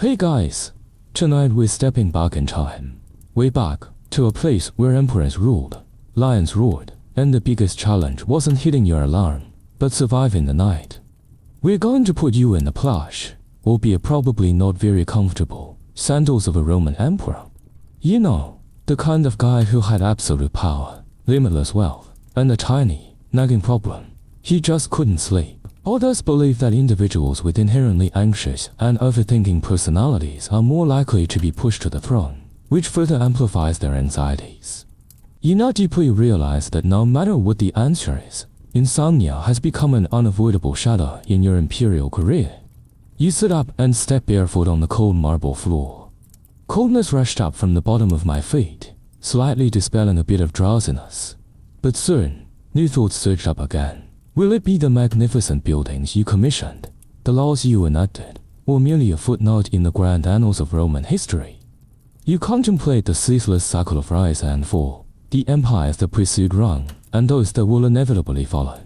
Hey guys! Tonight we're stepping back in time. Way back, to a place where emperors ruled, lions roared, and the biggest challenge wasn't hitting your alarm, but surviving the night. We're going to put you in the plush, albeit probably not very comfortable, sandals of a Roman emperor. You know, the kind of guy who had absolute power, limitless wealth, and a tiny, nagging problem. He just couldn't sleep. Others believe that individuals with inherently anxious and overthinking personalities are more likely to be pushed to the throne, which further amplifies their anxieties. You now deeply realize that no matter what the answer is, insomnia has become an unavoidable shadow in your imperial career. You sit up and step barefoot on the cold marble floor. Coldness rushed up from the bottom of my feet, slightly dispelling a bit of drowsiness. But soon, new thoughts surged up again. Will it be the magnificent buildings you commissioned, the laws you enacted, or merely a footnote in the grand annals of Roman history? You contemplate the ceaseless cycle of rise and fall, the empires that precede run, and those that will inevitably follow.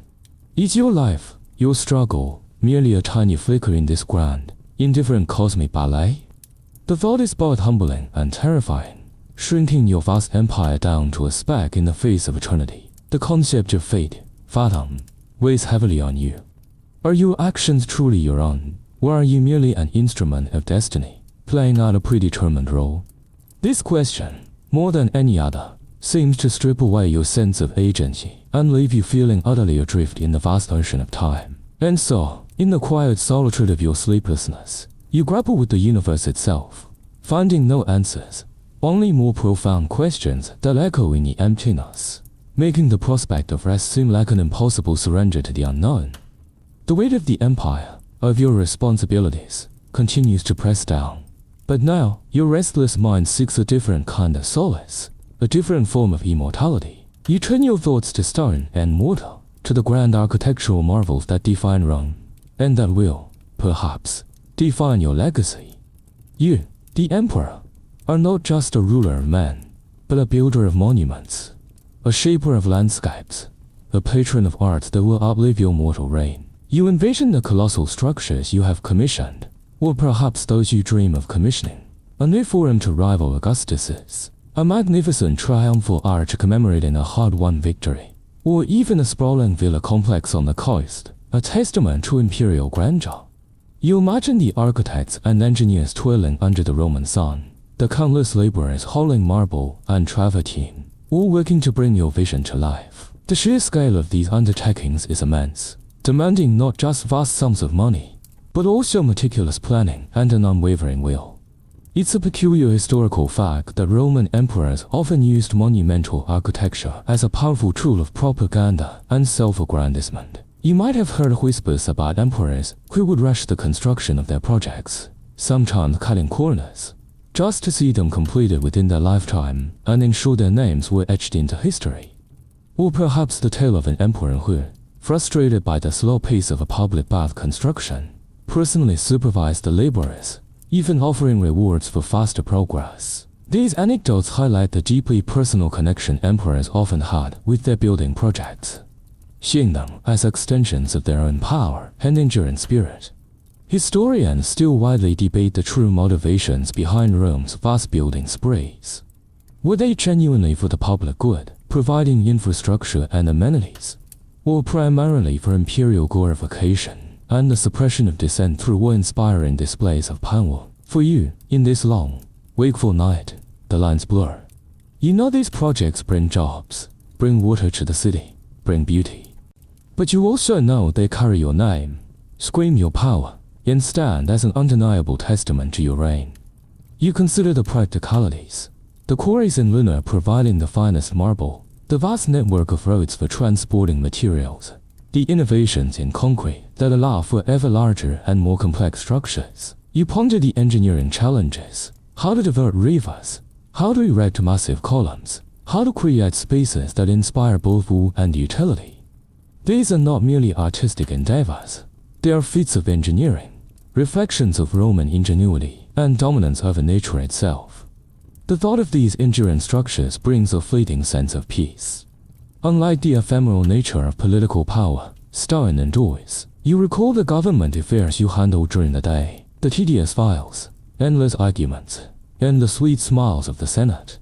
Is your life, your struggle, merely a tiny flicker in this grand, indifferent cosmic ballet? The thought is both humbling and terrifying, shrinking your vast empire down to a speck in the face of eternity. The concept of fate, fatum, weighs heavily on you. Are your actions truly your own, or are you merely an instrument of destiny, playing out a predetermined role? This question, more than any other, seems to strip away your sense of agency and leave you feeling utterly adrift in the vast ocean of time. And so, in the quiet solitude of your sleeplessness, you grapple with the universe itself, finding no answers, only more profound questions that echo in the emptiness, making the prospect of rest seem like an impossible surrender to the unknown. The weight of the empire, of your responsibilities, continues to press down. But now, your restless mind seeks a different kind of solace, a different form of immortality. You turn your thoughts to stone and mortar, to the grand architectural marvels that define Rome, and that will, perhaps, define your legacy. You, the emperor, are not just a ruler of men, but a builder of monuments, a shaper of landscapes, a patron of art that will outlive your mortal reign. You envision the colossal structures you have commissioned, or perhaps those you dream of commissioning, a new forum to rival Augustus's, a magnificent triumphal arch commemorating a hard-won victory, or even a sprawling villa complex on the coast, a testament to imperial grandeur. You imagine the architects and engineers toiling under the Roman sun, the countless laborers hauling marble and travertine, all working to bring your vision to life. The sheer scale of these undertakings is immense, demanding not just vast sums of money, but also meticulous planning and an unwavering will. It's a peculiar historical fact that Roman emperors often used monumental architecture as a powerful tool of propaganda and self-aggrandizement. You might have heard whispers about emperors who would rush the construction of their projects, sometimes cutting corners, just to see them completed within their lifetime and ensure their names were etched into history. Or perhaps the tale of an emperor who, frustrated by the slow pace of a public bath construction, personally supervised the laborers, even offering rewards for faster progress. These anecdotes highlight the deeply personal connection emperors often had with their building projects, seeing them as extensions of their own power and enduring spirit. Historians still widely debate the true motivations behind Rome's vast building sprees. Were they genuinely for the public good, providing infrastructure and amenities, or primarily for imperial glorification and the suppression of dissent through awe-inspiring displays of power? For you, in this long, wakeful night, the lines blur. You know these projects bring jobs, bring water to the city, bring beauty. But you also know they carry your name, scream your power, and stand as an undeniable testament to your reign. You consider the practicalities, the quarries in Luna providing the finest marble, the vast network of roads for transporting materials, the innovations in concrete that allow for ever larger and more complex structures. You ponder the engineering challenges, how to divert rivers, how to erect massive columns, how to create spaces that inspire both awe and utility. These are not merely artistic endeavors, they are feats of engineering, reflections of Roman ingenuity and dominance over nature itself. The thought of these enduring structures brings a fleeting sense of peace. Unlike the ephemeral nature of political power, stone endures. You recall the government affairs you handled during the day, the tedious files, endless arguments, and the sweet smiles of the Senate.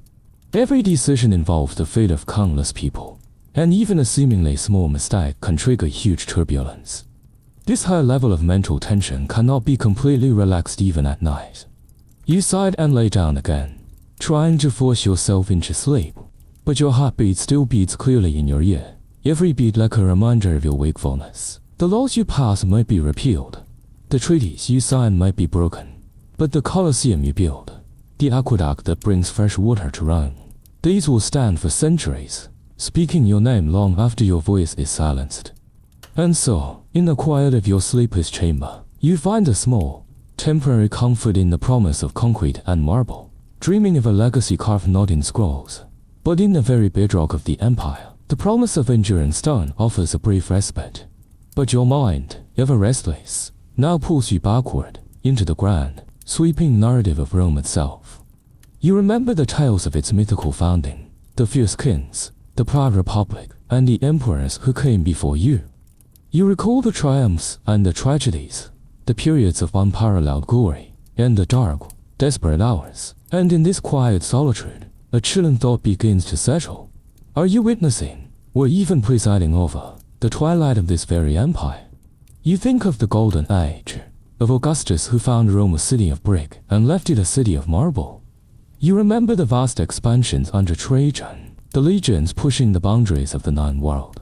Every decision involves the fate of countless people, and even a seemingly small mistake can trigger huge turbulence. This high level of mental tension cannot be completely relaxed even at night. You sigh and lay down again, trying to force yourself into sleep, but your heartbeat still beats clearly in your ear, every beat like a reminder of your wakefulness. The laws you pass might be repealed, the treaties you sign might be broken, but the Colosseum you build, the aqueduct that brings fresh water to Rome, these will stand for centuries, speaking your name long after your voice is silenced. And so, in the quiet of your sleepless chamber, you find a small, temporary comfort in the promise of concrete and marble, dreaming of a legacy carved not in scrolls, but in the very bedrock of the empire. The promise of enduring stone offers a brief respite, but your mind, ever restless, now pulls you backward into the grand, sweeping narrative of Rome itself. You remember the tales of its mythical founding, the fierce kings, the proud republic, and the emperors who came before you. You recall the triumphs and the tragedies, the periods of unparalleled glory, and the dark, desperate hours. And in this quiet solitude, a chilling thought begins to settle. Are you witnessing, or even presiding over, the twilight of this very empire? You think of the golden age, of Augustus who found Rome a city of brick and left it a city of marble. You remember the vast expansions under Trajan, the legions pushing the boundaries of the known world.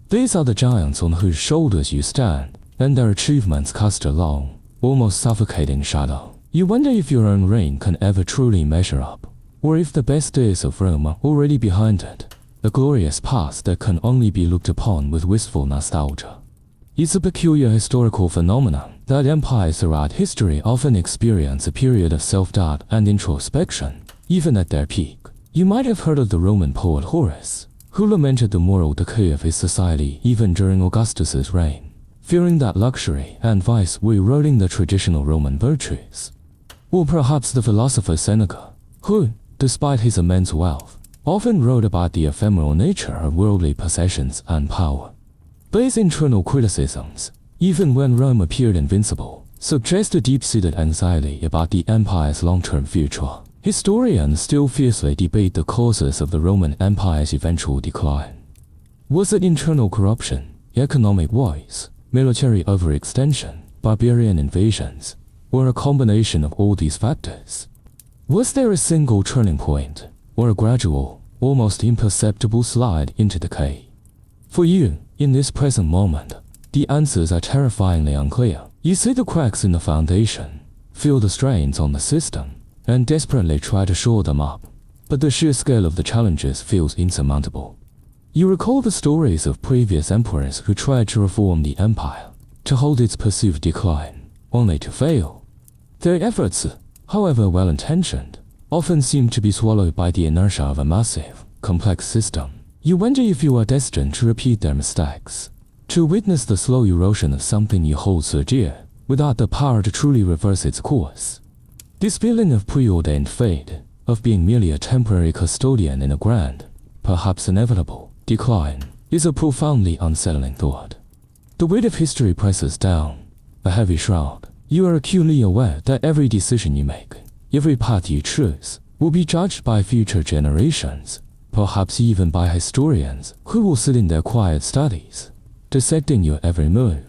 These are the giants on whose shoulders you stand, and their achievements cast a long, almost suffocating shadow. You wonder if your own reign can ever truly measure up, or if the best days of Rome are already behind it, a glorious past that can only be looked upon with wistful nostalgia. It's a peculiar historical phenomenon that empires throughout history often experience a period of self-doubt and introspection, even at their peak. You might have heard of the Roman poet Horace, who lamented the moral decay of his society even during Augustus's reign, fearing that luxury and vice were eroding the traditional Roman virtues. Or perhaps the philosopher Seneca, who, despite his immense wealth, often wrote about the ephemeral nature of worldly possessions and power. These internal criticisms, even when Rome appeared invincible, suggest a deep-seated anxiety about the empire's long-term future. Historians still fiercely debate the causes of the Roman Empire's eventual decline. Was it internal corruption, economic woes, military overextension, barbarian invasions, or a combination of all these factors? Was there a single turning point, or a gradual, almost imperceptible slide into decay? For you, in this present moment, the answers are terrifyingly unclear. You see the cracks in the foundation, feel the strains on the system, and desperately try to shore them up, but the sheer scale of the challenges feels insurmountable. You recall the stories of previous emperors who tried to reform the empire, to hold its perceived decline, only to fail. Their efforts, however well-intentioned, often seem to be swallowed by the inertia of a massive, complex system. You wonder if you are destined to repeat their mistakes, to witness the slow erosion of something you hold so dear, without the power to truly reverse its course. This feeling of preordained fate, of being merely a temporary custodian in a grand, perhaps inevitable, decline, is a profoundly unsettling thought. The weight of history presses down, a heavy shroud. You are acutely aware that every decision you make, every path you choose, will be judged by future generations, perhaps even by historians who will sit in their quiet studies, dissecting your every move.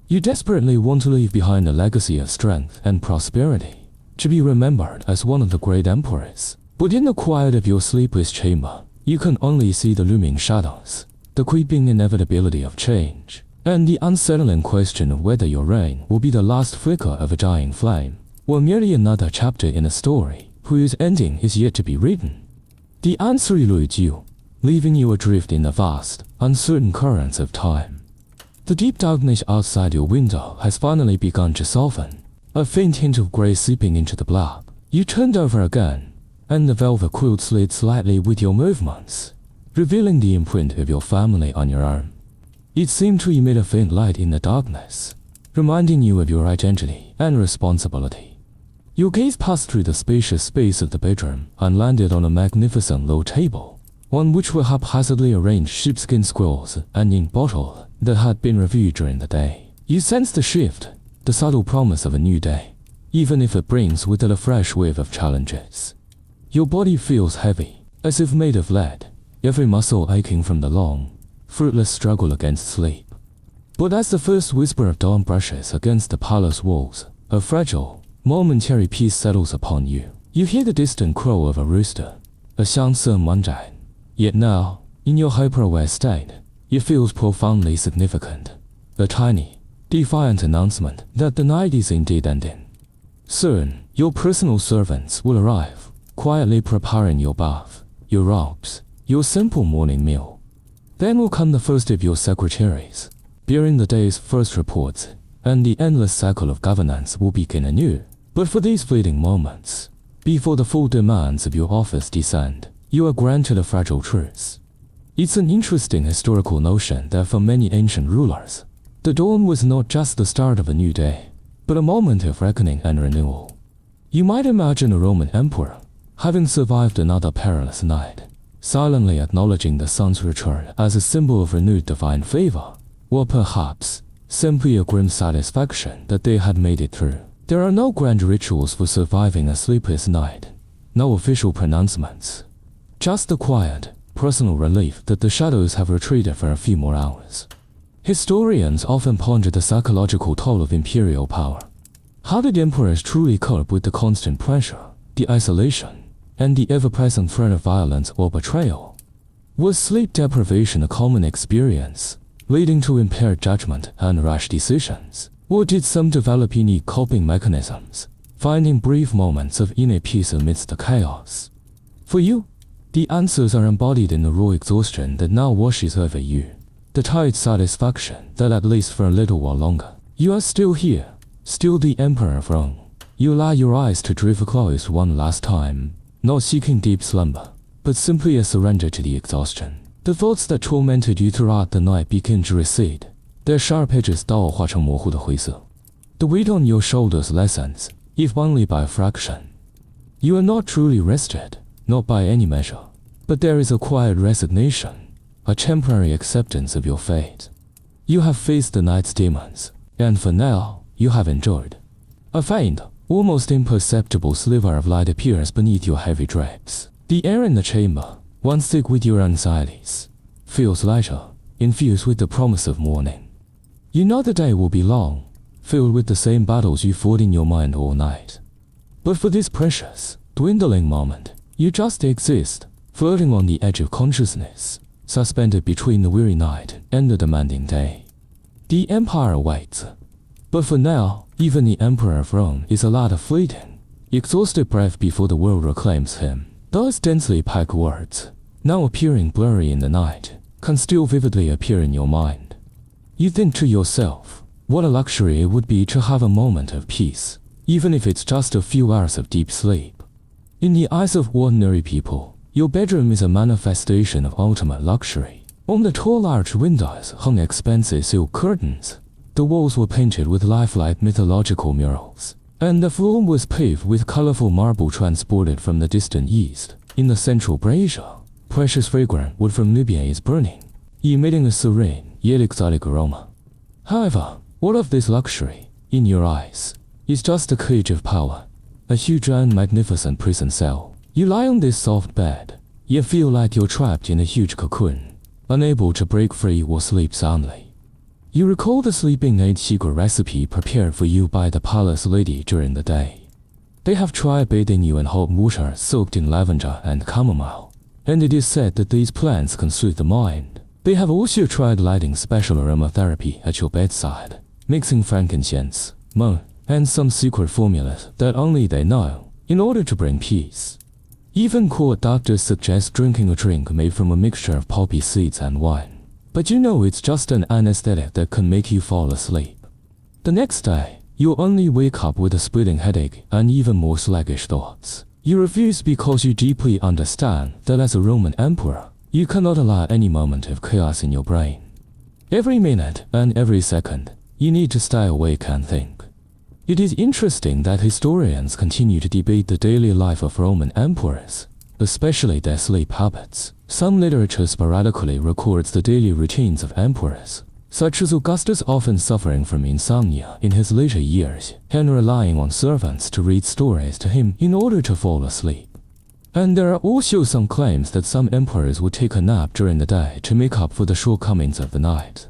You desperately want to leave behind a legacy of strength and prosperity, to be remembered as one of the great emperors. But in the quiet of your sleepless chamber, you can only see the looming shadows, the creeping inevitability of change, and the unsettling question of whether your reign will be the last flicker of a dying flame, or merely another chapter in a story whose ending is yet to be written. The answer eludes you, leaving you adrift in the vast, uncertain currents of time. The deep darkness outside your window has finally begun to soften, a faint hint of gray seeping into the black. You turned over again, and the velvet quilt slid slightly with your movements, revealing the imprint of your family on your arm. It seemed to emit a faint light in the darkness, reminding you of your identity and responsibility. Your gaze passed through the spacious space of the bedroom and landed on a magnificent low table, on which were haphazardly arranged sheepskin scrolls and ink bottles that had been reviewed during the day. You sensed the shift, the subtle promise of a new day, even if it brings with it a fresh wave of challenges. Your body feels heavy, as if made of lead, every muscle aching from the long, fruitless struggle against sleep. But as the first whisper of dawn brushes against the palace walls, a fragile, momentary peace settles upon you. You hear the distant crow of a rooster, a xiangse mandain. Yet now, in your hyper-aware state, it feels profoundly significant. A tiny, defiant announcement that the night is indeed ending. Soon, your personal servants will arrive, quietly preparing your bath, your robes, your simple morning meal. Then will come the first of your secretaries, bearing the day's first reports, and the endless cycle of governance will begin anew. But for these fleeting moments, before the full demands of your office descend, you are granted a fragile truce. It's an interesting historical notion that for many ancient rulers, the dawn was not just the start of a new day, but a moment of reckoning and renewal. You might imagine a Roman emperor, having survived another perilous night, silently acknowledging the sun's return as a symbol of renewed divine favor, or perhaps simply a grim satisfaction that they had made it through. There are no grand rituals for surviving a sleepless night, no official pronouncements, just the quiet, personal relief that the shadows have retreated for a few more hours. Historians often ponder the psychological toll of imperial power. How did emperors truly cope with the constant pressure, the isolation, and the ever-present threat of violence or betrayal? Was sleep deprivation a common experience, leading to impaired judgment and rash decisions? Or did some develop unique coping mechanisms, finding brief moments of inner peace amidst the chaos? For you, the answers are embodied in the raw exhaustion that now washes over you, the tired satisfaction that at least for a little while longer, you are still here, still the emperor of Rome. You allow your eyes to drift closed one last time, not seeking deep slumber, but simply a surrender to the exhaustion. The thoughts that tormented you throughout the night begin to recede, their sharp edges 刀化成模糊的灰色. The weight on your shoulders lessens, if only by a fraction. You are not truly rested, not by any measure, but there is a quiet resignation, a temporary acceptance of your fate. You have faced the night's demons, and for now, you have enjoyed. A faint, almost imperceptible sliver of light appears beneath your heavy drapes. The air in the chamber, once thick with your anxieties, feels lighter, infused with the promise of morning. You know the day will be long, filled with the same battles you fought in your mind all night. But for this precious, dwindling moment, you just exist, floating on the edge of consciousness, suspended between the weary night and the demanding day. The empire waits. But for now, even the emperor of Rome is allowed a fleeting, exhausted breath before the world reclaims him. Those densely packed words, now appearing blurry in the night, can still vividly appear in your mind. You think to yourself, what a luxury it would be to have a moment of peace, even if it's just a few hours of deep sleep. In the eyes of ordinary people, your bedroom is a manifestation of ultimate luxury. On the tall arched windows hung expensive silk curtains. The walls were painted with lifelike mythological murals, and the floor was paved with colorful marble transported from the distant east. In the central brazier, precious fragrant wood from Libya is burning, emitting a serene yet exotic aroma. However, all of this luxury, in your eyes, is just a cage of power, a huge and magnificent prison cell. You lie on this soft bed, yet feel like you're trapped in a huge cocoon, unable to break free or sleep soundly. You recall the sleeping aid secret recipe prepared for you by the palace lady during the day. They have tried bathing you in hot water soaked in lavender and chamomile, and it is said that these plants can soothe the mind. They have also tried lighting special aromatherapy at your bedside, mixing frankincense, myrrh, and some secret formulas that only they know, in order to bring peace. Even court doctors suggest drinking a drink made from a mixture of poppy seeds and wine. But you know it's just an anesthetic that can make you fall asleep. The next day, you'll only wake up with a splitting headache and even more sluggish thoughts. You refuse because you deeply understand that as a Roman emperor, you cannot allow any moment of chaos in your brain. Every minute and every second, you need to stay awake and think. It is interesting that historians continue to debate the daily life of Roman emperors, especially their sleep habits. Some literature sporadically records the daily routines of emperors, such as Augustus often suffering from insomnia in his later years and relying on servants to read stories to him in order to fall asleep. And there are also some claims that some emperors would take a nap during the day to make up for the shortcomings of the night.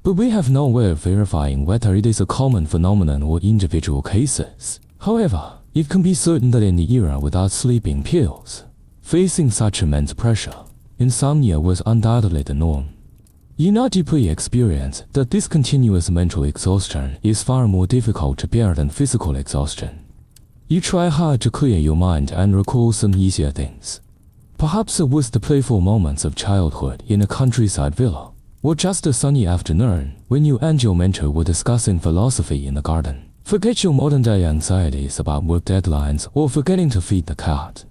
But we have no way of verifying whether it is a common phenomenon or individual cases. However, it can be certain that in the era without sleeping pills, facing such immense pressure, insomnia was undoubtedly the norm. You now deeply experience that this continuous mental exhaustion is far more difficult to bear than physical exhaustion. You try hard to clear your mind and recall some easier things. Perhaps it was the playful moments of childhood in a countryside villa, or just a sunny afternoon when you and your mentor were discussing philosophy in the garden. Forget your modern-day anxieties about work deadlines or forgetting to feed the cat.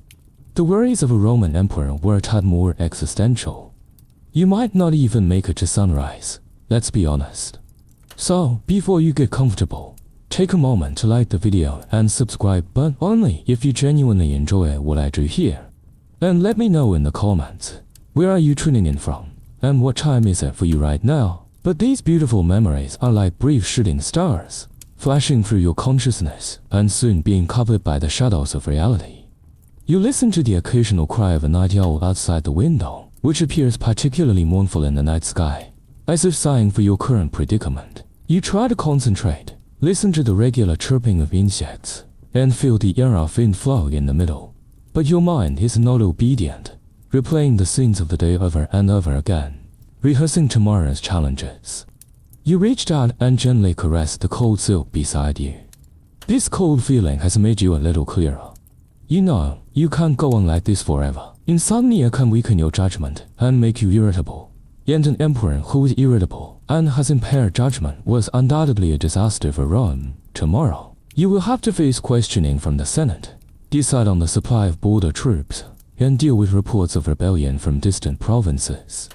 The worries of a Roman emperor were a tad more existential. You might not even make it to sunrise, let's be honest. So, before you get comfortable, take a moment to like the video and subscribe, but only if you genuinely enjoy what I do here. And let me know in the comments, where are you tuning in from, and what time is it for you right now? But these beautiful memories are like brief shooting stars, flashing through your consciousness and soon being covered by the shadows of reality. You listen to the occasional cry of a night owl outside the window, which appears particularly mournful in the night sky, as if sighing for your current predicament. You try to concentrate, listen to the regular chirping of insects, and feel the air of wind flow in the middle. But your mind is not obedient, replaying the scenes of the day over and over again, rehearsing tomorrow's challenges. You reached out and gently caressed the cold silk beside you. This cold feeling has made you a little clearer. You know, you can't go on like this forever. Insomnia can weaken your judgment and make you irritable. And an emperor who is irritable and has impaired judgment was undoubtedly a disaster for Rome. Tomorrow, you will have to face questioning from the Senate, decide on the supply of border troops, and deal with reports of rebellion from distant provinces.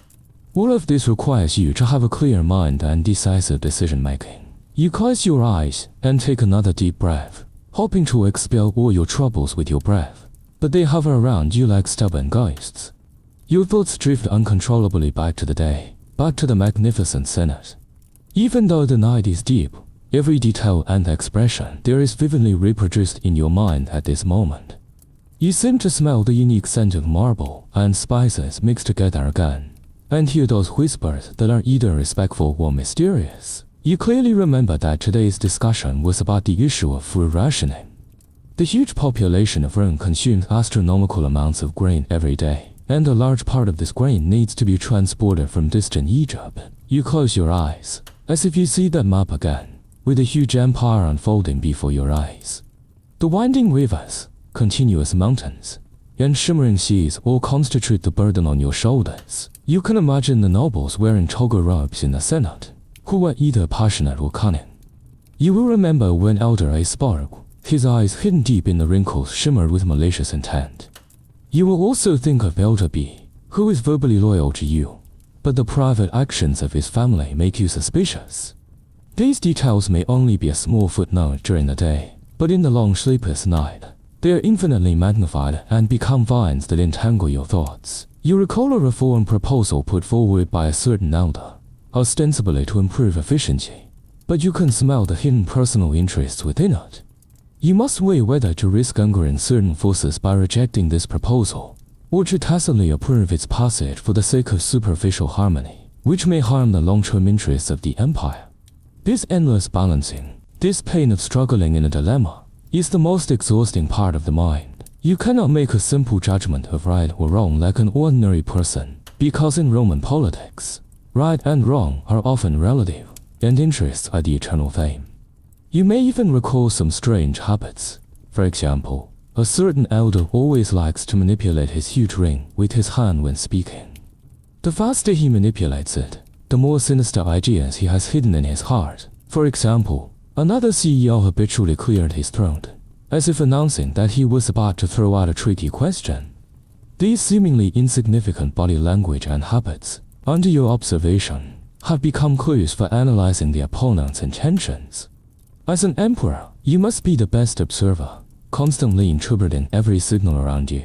All of this requires you to have a clear mind and decisive decision-making. You close your eyes and take another deep breath, hoping to expel all your troubles with your breath, but they hover around you like stubborn ghosts. Your thoughts drift uncontrollably back to the day, back to the magnificent Senate. Even though the night is deep, every detail and expression there is vividly reproduced in your mind at this moment. You seem to smell the unique scent of marble and spices mixed together again, and hear those whispers that are either respectful or mysterious. You clearly remember that today's discussion was about the issue of food rationing. The huge population of Rome consumes astronomical amounts of grain every day, and a large part of this grain needs to be transported from distant Egypt. You close your eyes, as if you see that map again, with a huge empire unfolding before your eyes. The winding rivers, continuous mountains, and shimmering seas all constitute the burden on your shoulders. You can imagine the nobles wearing toga robes in the Senate, who were either passionate or cunning. You will remember when Elder A spoke, his eyes hidden deep in the wrinkles shimmered with malicious intent. You will also think of Elder B, who is verbally loyal to you, but the private actions of his family make you suspicious. These details may only be a small footnote during the day, but in the long sleepless night, they are infinitely magnified and become vines that entangle your thoughts. You recall a reform proposal put forward by a certain elder, ostensibly to improve efficiency, but you can smell the hidden personal interests within it. You must weigh whether to risk angering certain forces by rejecting this proposal, or to tacitly approve its passage for the sake of superficial harmony, which may harm the long-term interests of the empire. This endless balancing, this pain of struggling in a dilemma, is the most exhausting part of the mind. You cannot make a simple judgment of right or wrong like an ordinary person, because in Roman politics, right and wrong are often relative, and interests are the eternal theme. You may even recall some strange habits. For example, a certain elder always likes to manipulate his huge ring with his hand when speaking. The faster he manipulates it, the more sinister ideas he has hidden in his heart. For example, another CEO habitually cleared his throat, as if announcing that he was about to throw out a tricky question. These seemingly insignificant body language and habits, under your observation, have become clues for analyzing the opponent's intentions. As an emperor, you must be the best observer, constantly interpreting every signal around you.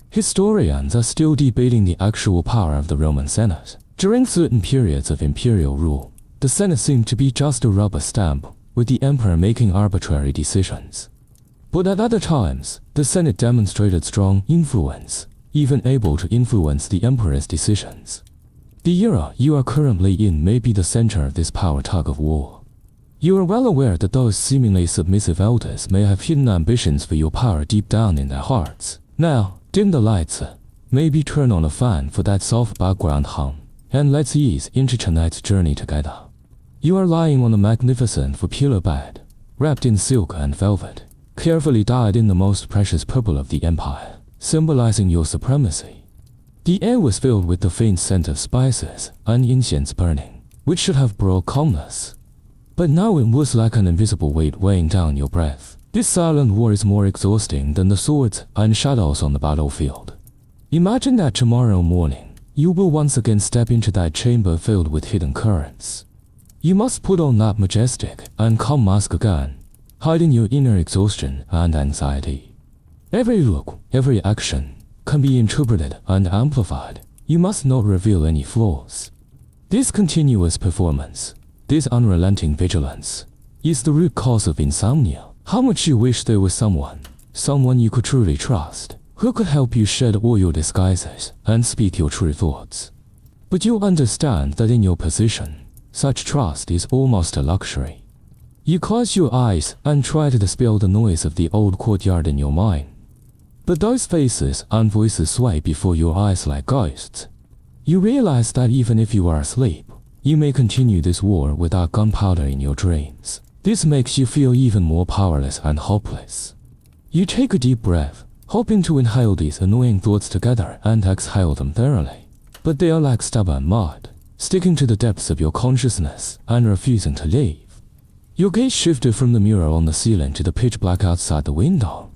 Historians are still debating the actual power of the Roman Senate. During certain periods of imperial rule, The Senate seemed to be just a rubber stamp, with the emperor making arbitrary decisions. But at other times, the Senate demonstrated strong influence, even able to influence the emperor's decisions. The era you are currently in may be the center of this power tug-of-war. You are well aware that those seemingly submissive elders may have hidden ambitions for your power deep down in their hearts. Now, dim the lights, maybe turn on a fan for that soft background hum, and let's ease into tonight's journey together. You are lying on a magnificent four-pillar bed, wrapped in silk and velvet, carefully dyed in the most precious purple of the empire, symbolizing your supremacy. The air was filled with the faint scent of spices and incense burning, which should have brought calmness. But now it was like an invisible weight weighing down your breath. This silent war is more exhausting than the swords and shadows on the battlefield. Imagine that tomorrow morning, you will once again step into that chamber filled with hidden currents. You must put on that majestic and calm mask again, hiding your inner exhaustion and anxiety. Every look, every action, can be interpreted and amplified. You must not reveal any flaws. This continuous performance, this unrelenting vigilance, is the root cause of insomnia. How much you wish there was someone you could truly trust, who could help you shed all your disguises and speak your true thoughts. But you understand that in your position, such trust is almost a luxury. You close your eyes and try to dispel the noise of the old courtyard in your mind. But those faces and voices sway before your eyes like ghosts. You realize that even if you are asleep, you may continue this war without gunpowder in your dreams. This makes you feel even more powerless and hopeless. You take a deep breath, hoping to inhale these annoying thoughts together and exhale them thoroughly. But they are like stubborn mud, sticking to the depths of your consciousness and refusing to leave. Your gaze shifted from the mirror on the ceiling to the pitch black outside the window.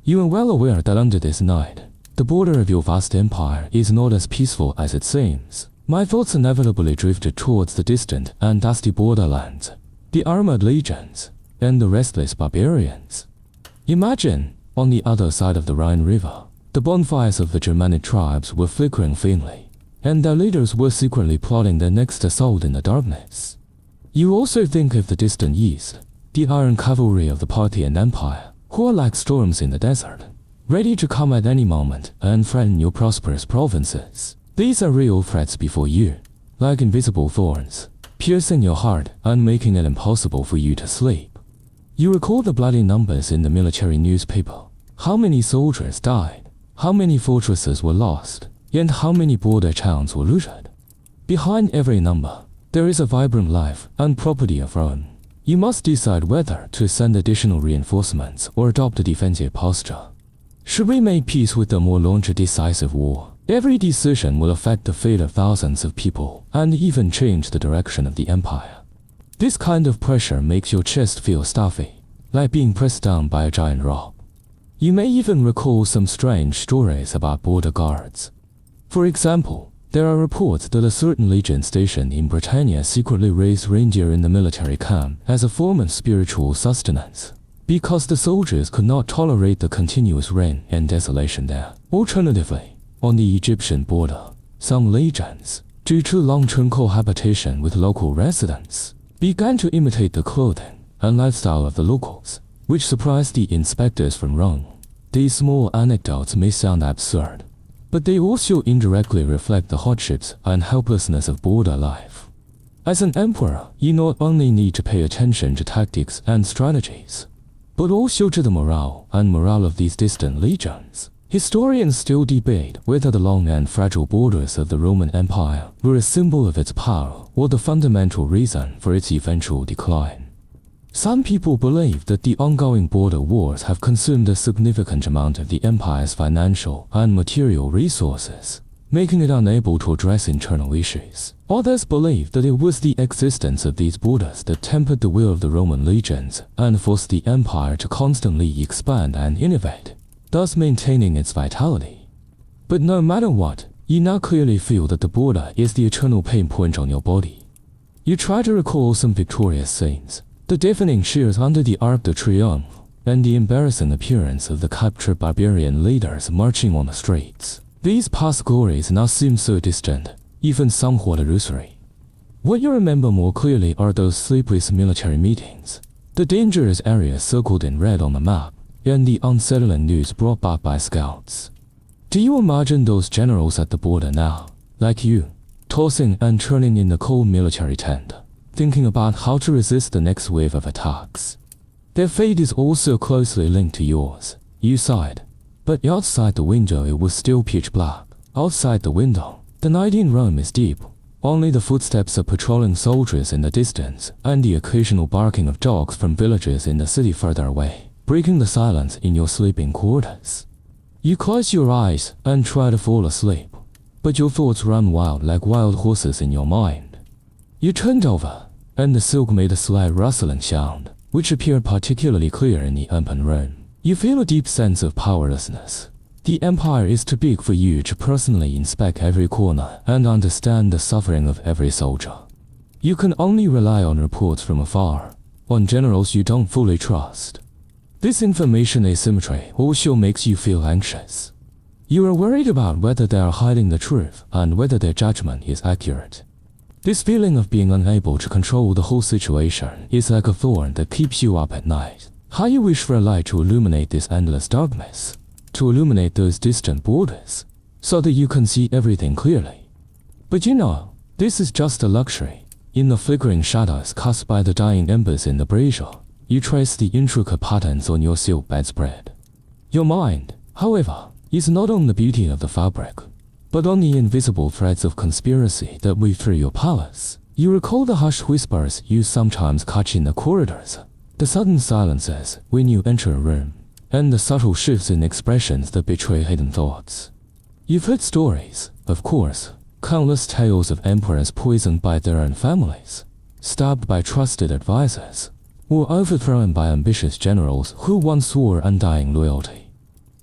You are well aware that under this night, the border of your vast empire is not as peaceful as it seems. My thoughts inevitably drifted towards the distant and dusty borderlands, the armored legions, and the restless barbarians. Imagine, on the other side of the Rhine River, the bonfires of the Germanic tribes were flickering faintly, and their leaders were secretly plotting their next assault in the darkness. You also think of the distant east, the iron cavalry of the Parthian Empire, who are like storms in the desert, ready to come at any moment and threaten your prosperous provinces. These are real threats before you, like invisible thorns, piercing your heart and making it impossible for you to sleep. You recall the bloody numbers in the military newspaper. How many soldiers died, how many fortresses were lost, and how many border towns were looted. Behind every number, there is a vibrant life and property of Rome. You must decide whether to send additional reinforcements or adopt a defensive posture. Should we make peace with them or launch a decisive war? Every decision will affect the fate of thousands of people and even change the direction of the empire. This kind of pressure makes your chest feel stuffy, like being pressed down by a giant rock. You may even recall some strange stories about border guards. For example, there are reports that a certain legion stationed in Britannia secretly raised reindeer in the military camp as a form of spiritual sustenance, because the soldiers could not tolerate the continuous rain and desolation there. Alternatively, on the Egyptian border, some legions, due to long-term cohabitation with local residents, began to imitate the clothing and lifestyle of the locals, which surprised the inspectors from Rome. These small anecdotes may sound absurd, but they also indirectly reflect the hardships and helplessness of border life. As an emperor, you not only need to pay attention to tactics and strategies, but also to the morale of these distant legions. Historians still debate whether the long and fragile borders of the Roman Empire were a symbol of its power or the fundamental reason for its eventual decline. Some people believe that the ongoing border wars have consumed a significant amount of the empire's financial and material resources, making it unable to address internal issues. Others believe that it was the existence of these borders that tempered the will of the Roman legions and forced the empire to constantly expand and innovate, thus maintaining its vitality. But no matter what, you now clearly feel that the border is the eternal pain point on your body. You try to recall some victorious scenes, the deafening cheers under the Arc de Triomphe, and the embarrassing appearance of the captured barbarian leaders marching on the streets. These past glories now seem so distant, even somewhat illusory. What you remember more clearly are those sleepless military meetings, the dangerous areas circled in red on the map, and the unsettling news brought back by scouts. Do you imagine those generals at the border now, like you, tossing and turning in the cold military tent, thinking about how to resist the next wave of attacks? Their fate is also closely linked to yours. You sighed, but outside the window it was still pitch black. Outside the window, the night in Rome is deep. Only the footsteps of patrolling soldiers in the distance and the occasional barking of dogs from villages in the city further away, breaking the silence in your sleeping quarters. You close your eyes and try to fall asleep, but your thoughts run wild like wild horses in your mind. You turned over, and the silk made a slight rustling sound, which appeared particularly clear in the open room. You feel a deep sense of powerlessness. The empire is too big for you to personally inspect every corner and understand the suffering of every soldier. You can only rely on reports from afar, on generals you don't fully trust. This information asymmetry also makes you feel anxious. You are worried about whether they are hiding the truth and whether their judgment is accurate. This feeling of being unable to control the whole situation is like a thorn that keeps you up at night. How you wish for a light to illuminate this endless darkness, to illuminate those distant borders, so that you can see everything clearly. But you know, this is just a luxury. In the flickering shadows cast by the dying embers in the brazier, you trace the intricate patterns on your silk bedspread. Your mind, however, is not on the beauty of the fabric, but on the invisible threads of conspiracy that weave through your palace. You recall the hushed whispers you sometimes catch in the corridors, the sudden silences when you enter a room, and the subtle shifts in expressions that betray hidden thoughts. You've heard stories, of course, countless tales of emperors poisoned by their own families, stabbed by trusted advisors, or overthrown by ambitious generals who once swore undying loyalty.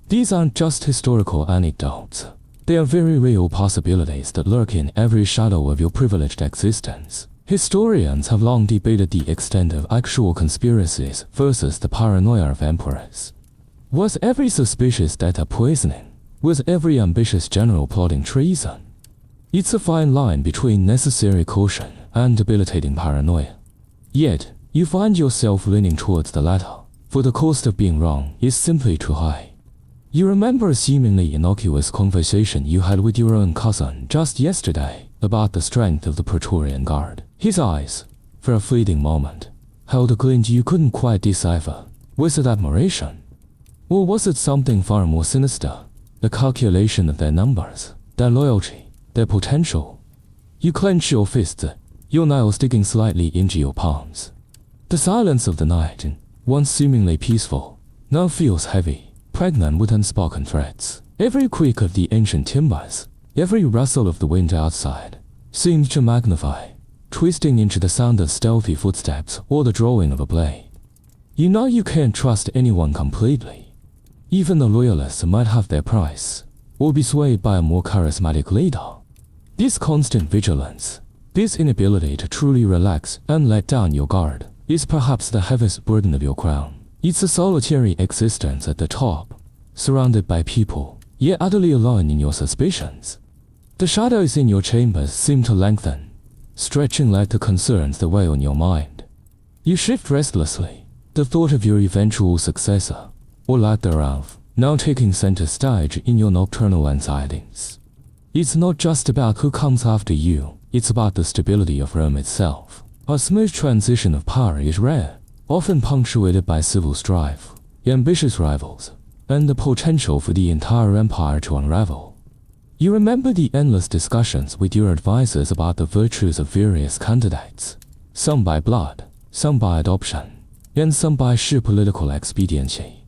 These aren't just historical anecdotes. They are very real possibilities that lurk in every shadow of your privileged existence. Historians have long debated the extent of actual conspiracies versus the paranoia of emperors. Was every suspicious debtor poisoning? Was every ambitious general plotting treason? It's a fine line between necessary caution and debilitating paranoia. Yet, you find yourself leaning towards the latter, for the cost of being wrong is simply too high. You remember a seemingly innocuous conversation you had with your own cousin just yesterday about the strength of the Praetorian Guard. His eyes, for a fleeting moment, held a glint you couldn't quite decipher. Was it admiration? Or was it something far more sinister? The calculation of their numbers, their loyalty, their potential. You clench your fists, your nails digging slightly into your palms. The silence of the night, once seemingly peaceful, now feels heavy, pregnant with unspoken threats. Every creak of the ancient timbers, every rustle of the wind outside, seemed to magnify, twisting into the sound of stealthy footsteps or the drawing of a blade. You know you can't trust anyone completely. Even the loyalists might have their price, or be swayed by a more charismatic leader. This constant vigilance, this inability to truly relax and let down your guard, is perhaps the heaviest burden of your crown. It's a solitary existence at the top, surrounded by people, yet utterly alone in your suspicions. The shadows in your chambers seem to lengthen, stretching like the concerns that weigh on your mind. You shift restlessly, the thought of your eventual successor, or lack thereof, now taking center stage in your nocturnal anxieties. It's not just about who comes after you, it's about the stability of Rome itself. A smooth transition of power is rare, often punctuated by civil strife, ambitious rivals, and the potential for the entire empire to unravel. You remember the endless discussions with your advisors about the virtues of various candidates, some by blood, some by adoption, and some by sheer political expediency.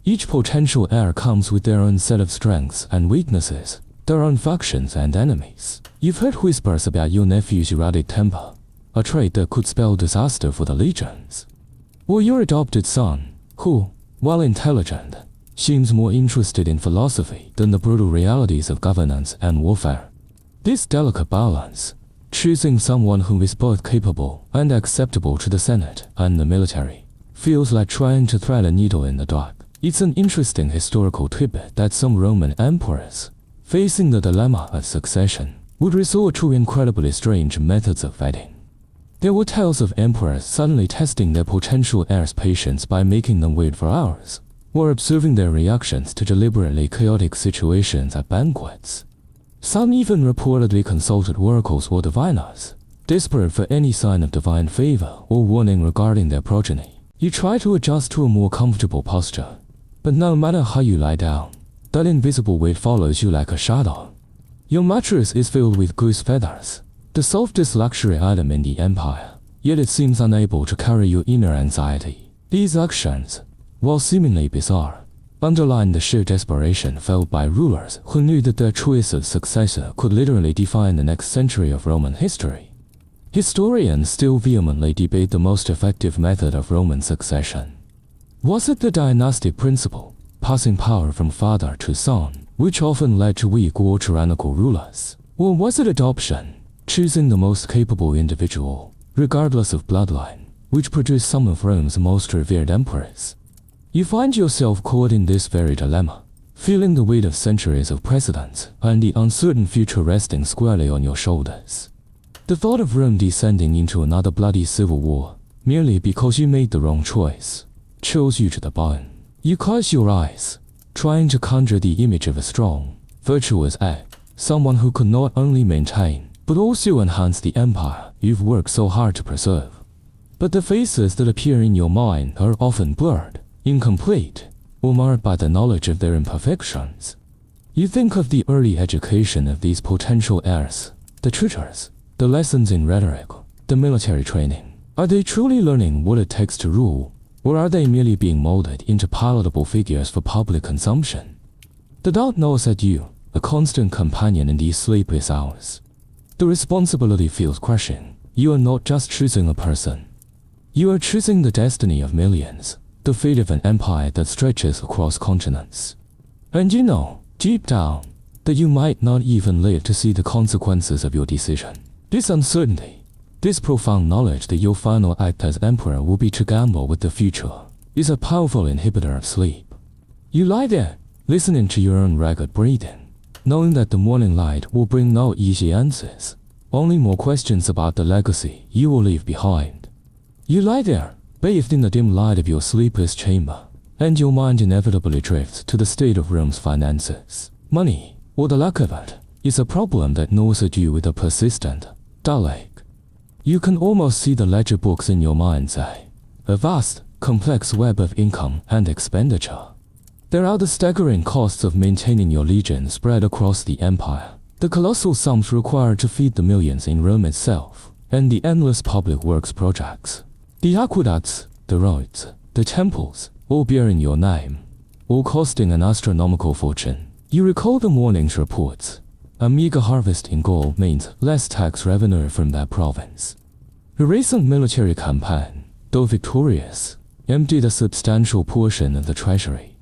Each potential heir comes with their own set of strengths and weaknesses, their own factions and enemies. You've heard whispers about your nephew's erratic temper, a trait that could spell disaster for the legions. Or your adopted son, who, while intelligent, seems more interested in philosophy than the brutal realities of governance and warfare. This delicate balance, choosing someone who is both capable and acceptable to the Senate and the military, feels like trying to thread a needle in the dark. It's an interesting historical tidbit that some Roman emperors, facing the dilemma of succession, would resort to incredibly strange methods of vetting. There were tales of emperors suddenly testing their potential heirs' patience by making them wait for hours, or observing their reactions to deliberately chaotic situations at banquets. Some even reportedly consulted oracles or diviners, desperate for any sign of divine favor or warning regarding their progeny. You try to adjust to a more comfortable posture, but no matter how you lie down, that invisible weight follows you like a shadow. Your mattress is filled with goose feathers, the softest luxury item in the empire, yet it seems unable to carry your inner anxiety. These actions, while seemingly bizarre, underline the sheer desperation felt by rulers who knew that their choice of successor could literally define the next century of Roman history. Historians still vehemently debate the most effective method of Roman succession. Was it the dynastic principle, passing power from father to son, which often led to weak or tyrannical rulers? Or was it adoption, choosing the most capable individual, regardless of bloodline, which produced some of Rome's most revered emperors? You find yourself caught in this very dilemma, feeling the weight of centuries of precedent and the uncertain future resting squarely on your shoulders. The thought of Rome descending into another bloody civil war, merely because you made the wrong choice, chills you to the bone. You close your eyes, trying to conjure the image of a strong, virtuous heir, someone who could not only maintain, but also enhance the empire you've worked so hard to preserve. But the faces that appear in your mind are often blurred, incomplete, or marred by the knowledge of their imperfections. You think of the early education of these potential heirs, the tutors, the lessons in rhetoric, the military training. Are they truly learning what it takes to rule, or are they merely being molded into palatable figures for public consumption? The doubt gnaws at you, a constant companion in these sleepless hours. The responsibility feels crushing. You are not just choosing a person. You are choosing the destiny of millions, the fate of an empire that stretches across continents. And you know, deep down, that you might not even live to see the consequences of your decision. This uncertainty, this profound knowledge that your final act as emperor will be to gamble with the future, is a powerful inhibitor of sleep. You lie there, listening to your own ragged breathing, knowing that the morning light will bring no easy answers, only more questions about the legacy you will leave behind. You lie there, bathed in the dim light of your sleepless chamber, and your mind inevitably drifts to the state of Rome's finances. Money, or the lack of it, is a problem that gnaws at you with a persistent, dull ache. You can almost see the ledger books in your mind's eye, a vast, complex web of income and expenditure. There are the staggering costs of maintaining your legion spread across the empire, the colossal sums required to feed the millions in Rome itself, and the endless public works projects. The aqueducts, the roads, the temples, all bearing your name, all costing an astronomical fortune. You recall the morning's reports. A meager harvest in gold means less tax revenue from that province. The recent military campaign, though victorious, emptied a substantial portion of the treasury.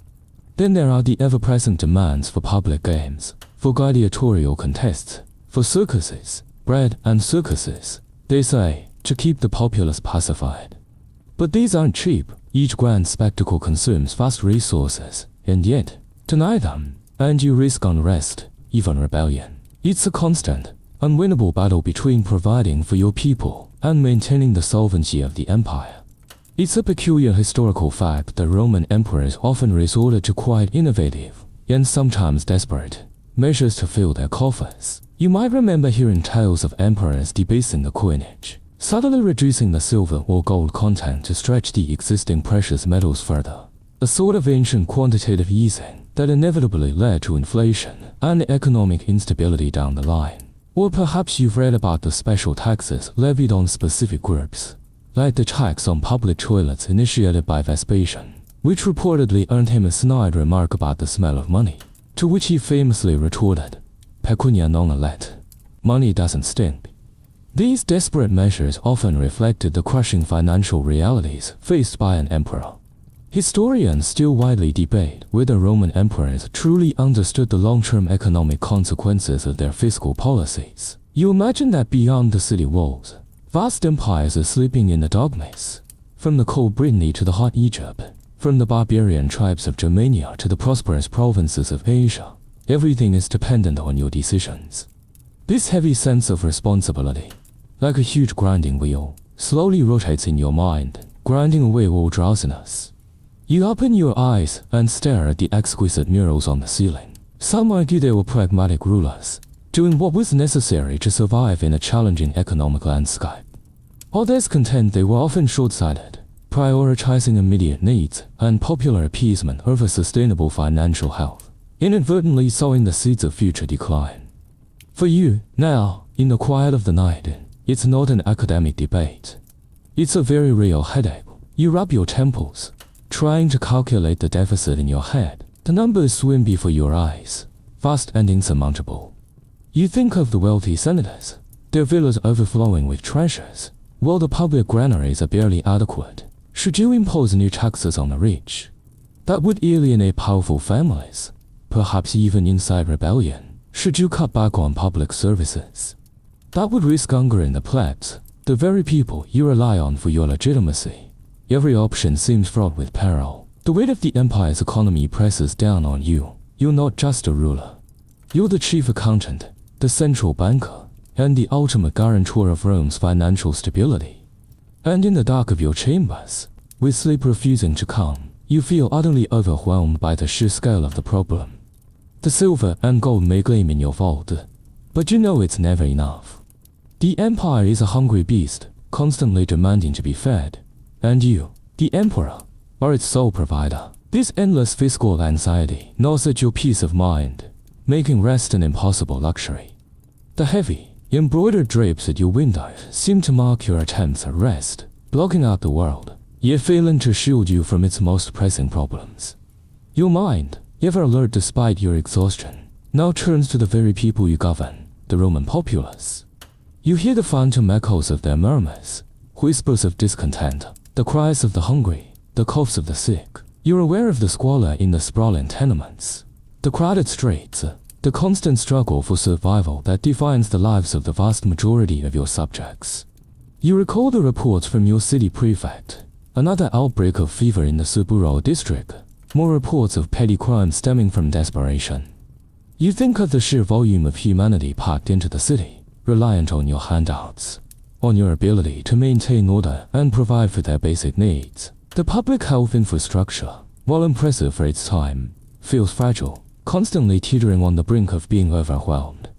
Then there are the ever-present demands for public games, for gladiatorial contests, for circuses, bread and circuses, they say, to keep the populace pacified. But these aren't cheap. Each grand spectacle consumes vast resources, and yet, deny them, and you risk unrest, even rebellion. It's a constant, unwinnable battle between providing for your people and maintaining the solvency of the empire. It's a peculiar historical fact that Roman emperors often resorted to quite innovative, and sometimes desperate, measures to fill their coffers. You might remember hearing tales of emperors debasing the coinage, subtly reducing the silver or gold content to stretch the existing precious metals further. A sort of ancient quantitative easing that inevitably led to inflation and economic instability down the line. Or perhaps you've read about the special taxes levied on specific groups, like the tax on public toilets initiated by Vespasian, which reportedly earned him a snide remark about the smell of money, to which he famously retorted, "Pecunia non olet," money doesn't stink. These desperate measures often reflected the crushing financial realities faced by an emperor. Historians still widely debate whether Roman emperors truly understood the long-term economic consequences of their fiscal policies. You imagine that beyond the city walls, vast empires are sleeping in the darkness. From the cold Brittany to the hot Egypt, from the barbarian tribes of Germania to the prosperous provinces of Asia, everything is dependent on your decisions. This heavy sense of responsibility, like a huge grinding wheel, slowly rotates in your mind, grinding away all drowsiness. You open your eyes and stare at the exquisite murals on the ceiling. Some argue they were pragmatic rulers, doing what was necessary to survive in a challenging economic landscape. Others contend they were often short-sighted, prioritizing immediate needs and popular appeasement over sustainable financial health, inadvertently sowing the seeds of future decline. For you, now, in the quiet of the night, it's not an academic debate. It's a very real headache. You rub your temples, trying to calculate the deficit in your head. The numbers swim before your eyes, vast and insurmountable. You think of the wealthy senators, their villas overflowing with treasures, while the public granaries are barely adequate. Should you impose new taxes on the rich? That would alienate powerful families, perhaps even incite rebellion. Should you cut back on public services? That would risk hunger in the plebs, the very people you rely on for your legitimacy. Every option seems fraught with peril. The weight of the empire's economy presses down on you. You're not just a ruler. You're the chief accountant, the central banker, and the ultimate guarantor of Rome's financial stability. And in the dark of your chambers, with sleep refusing to come, you feel utterly overwhelmed by the sheer scale of the problem. The silver and gold may gleam in your vault, but you know it's never enough. The empire is a hungry beast, constantly demanding to be fed, and you, the emperor, are its sole provider. This endless fiscal anxiety gnaws at your peace of mind, making rest an impossible luxury. The heavy, embroidered drapes at your window seem to mark your attempts at rest, blocking out the world, yet failing to shield you from its most pressing problems. Your mind, ever alert despite your exhaustion, now turns to the very people you govern, the Roman populace. You hear the phantom echoes of their murmurs, whispers of discontent, the cries of the hungry, the coughs of the sick. You're aware of the squalor in the sprawling tenements, the crowded streets, the constant struggle for survival that defines the lives of the vast majority of your subjects. You recall the reports from your city prefect, another outbreak of fever in the Suburo district, more reports of petty crimes stemming from desperation. You think of the sheer volume of humanity packed into the city, reliant on your handouts, on your ability to maintain order and provide for their basic needs. The public health infrastructure, while impressive for its time, feels fragile, constantly teetering on the brink of being overwhelmed.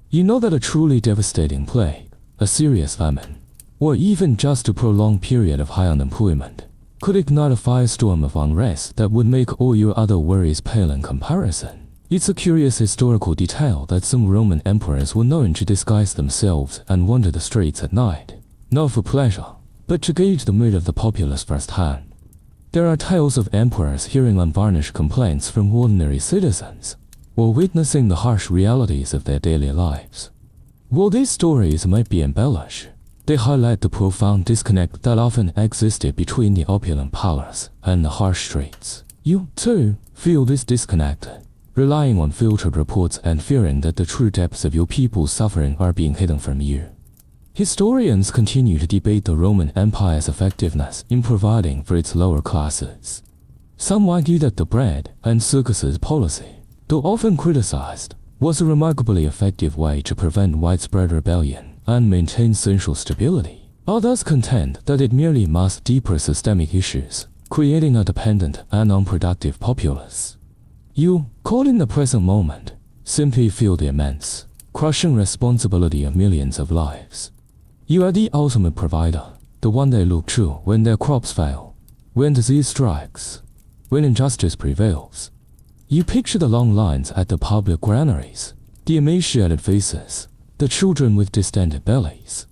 You know that a truly devastating plague, a serious famine, or even just a prolonged period of high unemployment, could ignite a firestorm of unrest that would make all your other worries pale in comparison. It's a curious historical detail that some Roman emperors were known to disguise themselves and wander the streets at night, not for pleasure, but to gauge the mood of the populace firsthand. There are tales of emperors hearing unvarnished complaints from ordinary citizens, or witnessing the harsh realities of their daily lives. While these stories might be embellished, they highlight the profound disconnect that often existed between the opulent palace and the harsh streets. You, too, feel this disconnect, relying on filtered reports and fearing that the true depths of your people's suffering are being hidden from you. Historians continue to debate the Roman Empire's effectiveness in providing for its lower classes. Some argue that the bread and circuses policy, though often criticized, was a remarkably effective way to prevent widespread rebellion and maintain social stability. Others contend that it merely masked deeper systemic issues, creating a dependent and unproductive populace. You, caught in the present moment, simply feel the immense, crushing responsibility of millions of lives. You are the ultimate provider, the one they look to when their crops fail, when disease strikes, when injustice prevails. You picture the long lines at the public granaries, the emaciated faces, the children with distended bellies.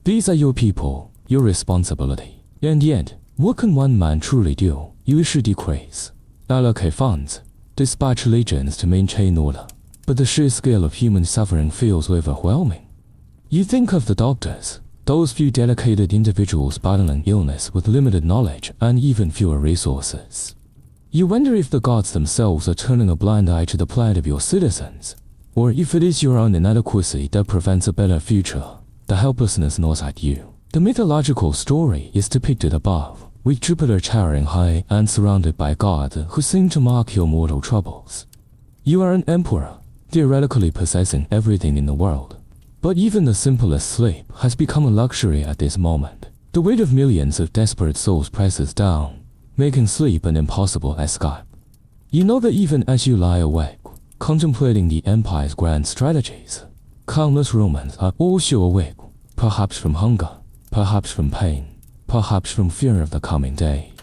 These are your people, your responsibility. And yet, what can one man truly do? You issue decrees, allocate funds, dispatch legions to maintain order, but the sheer scale of human suffering feels overwhelming. You think of the doctors, those few dedicated individuals battling illness with limited knowledge and even fewer resources. You wonder if the gods themselves are turning a blind eye to the plight of your citizens, or if it is your own inadequacy that prevents a better future. The helplessness gnaws at you. The mythological story is depicted above, with Jupiter towering high and surrounded by gods who seem to mark your mortal troubles. You are an emperor, theoretically possessing everything in the world. But even the simplest sleep has become a luxury at this moment. The weight of millions of desperate souls presses down, making sleep an impossible escape. You know that even as you lie awake, contemplating the empire's grand strategies, countless Romans are also awake, perhaps from hunger, perhaps from pain, perhaps from fear of the coming day.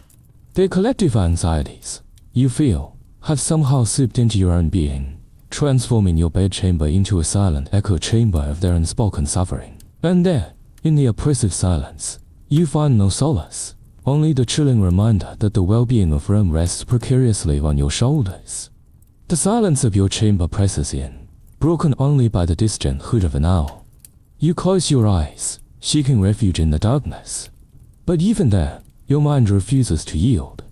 Their collective anxieties, you feel, have somehow seeped into your own being, transforming your bedchamber into a silent echo chamber of their unspoken suffering. And there, in the oppressive silence, you find no solace, only the chilling reminder that the well-being of Rome rests precariously on your shoulders. The silence of your chamber presses in, broken only by the distant hoot of an owl. You close your eyes, seeking refuge in the darkness. But even there, your mind refuses to yield.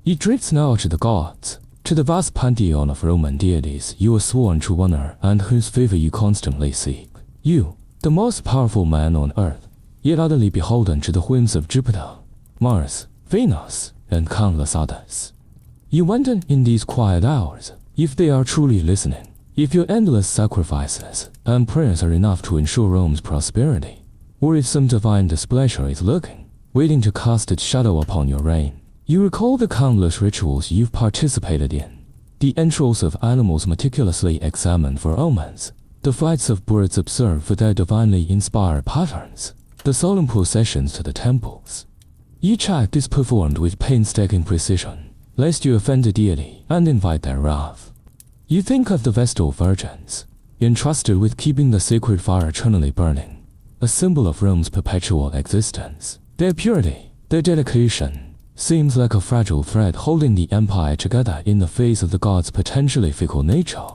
It drifts now to the gods, to the vast pantheon of Roman deities you are sworn to honor and whose favor you constantly seek. You, the most powerful man on earth, yet utterly beholden to the whims of Jupiter, Mars, Venus, and countless others. You wonder in these quiet hours if they are truly listening, if your endless sacrifices and prayers are enough to ensure Rome's prosperity, or if some divine displeasure is lurking, waiting to cast its shadow upon your reign. You recall the countless rituals you've participated in, the entrails of animals meticulously examined for omens, the flights of birds observed for their divinely inspired patterns, the solemn processions to the temples. Each act is performed with painstaking precision, lest you offend the deity and invite their wrath. You think of the Vestal Virgins, entrusted with keeping the sacred fire eternally burning, a symbol of Rome's perpetual existence. Their purity, their dedication, seems like a fragile thread holding the empire together in the face of the gods' potentially fickle nature.